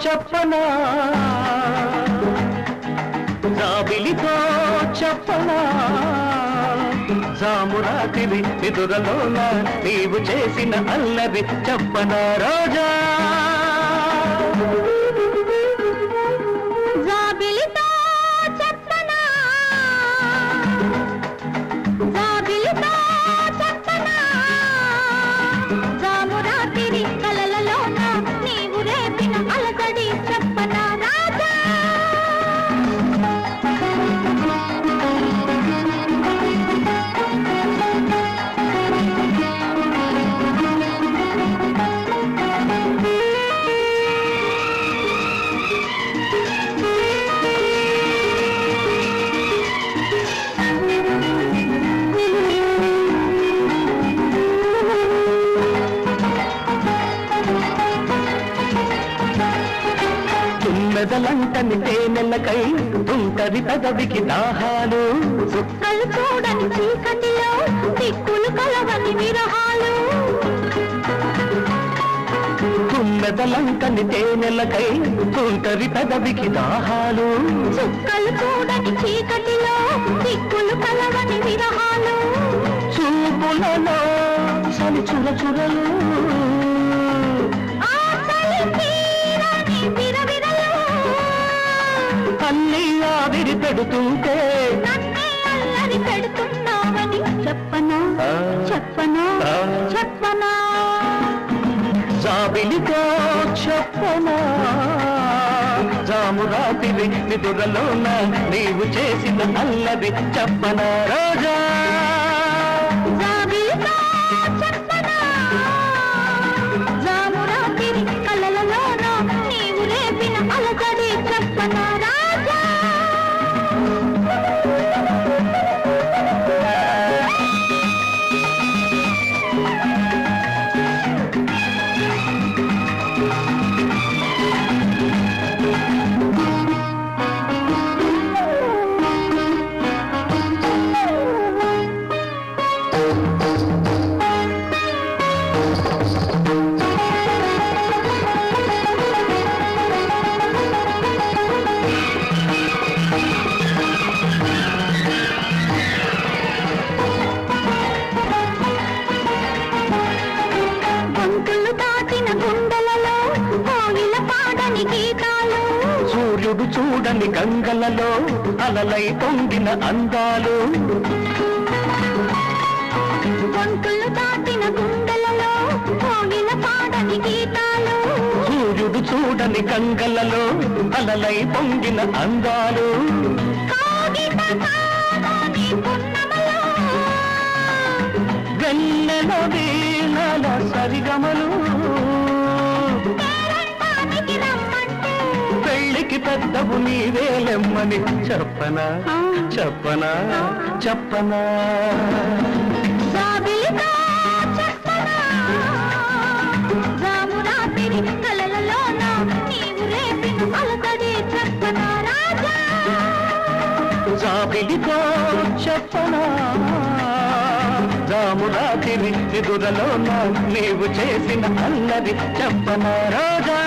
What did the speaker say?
చెప్పనా జాబిలితో చెప్పనా జామురాతిరి నిదురలోన నీవు చేసిన అల్లరి చెప్పనా రోజా జాబిలితో చెప్పనా జాబిలితో చెప్పనా జామురాతిరి కలలలోన నీవు రేపిన అలజడి చెప్పనా రాజా మెదలంటని తేనెలకై తుంటరి పెదవికి దాహాలు చుక్కలు చూడని చీకటిలో దిక్కులు కలవని విరహాలు మెదలంటని తేనెలకై తుంటరి పెదవికి దాహాలు చుక్కలు చూడని చీకటిలో దిక్కులు కలవని విరహాలు చూపులలో చలి చురచురలు అన్నీ ఆవిరి పెడుతుంటే అల్లరి పెడుతున్నావని చెప్పనా చెప్పనా చెప్పనా జాబిలితో చెప్పనా జామురాతిరి నిదురలోన నీవు చేసిన అల్లరి చెప్పనా రోజా జాబిలితో చెప్పనా జామురాతిరి కలలలోన నీవు రేపిన అలజడి చెప్పనా రాజా సూర్యుడు చూడని గంగలలో అలలై పొంగిన అందాలు గొంతులు దాటిన గుండెలలో కోగిల పాడని గీతాలు సూర్యుడు చూడని గంగలలో అలలై పొంగిన అందాలు గన్నెల వీణల సరిగమలు పెళ్ళికి పెద్దవు నీవేలెమ్మని చెప్పనా చెప్పనా చెప్పనా జాబిలితో చెప్పనా జామురాతిరి కలలలోన నీవు రేపిన అలజడి చెప్పనా రాజా జాబిలితో చెప్పనా జామురాతిరి నిదురలోన నీవు చేసిన అల్లరి చెప్పనా రోజా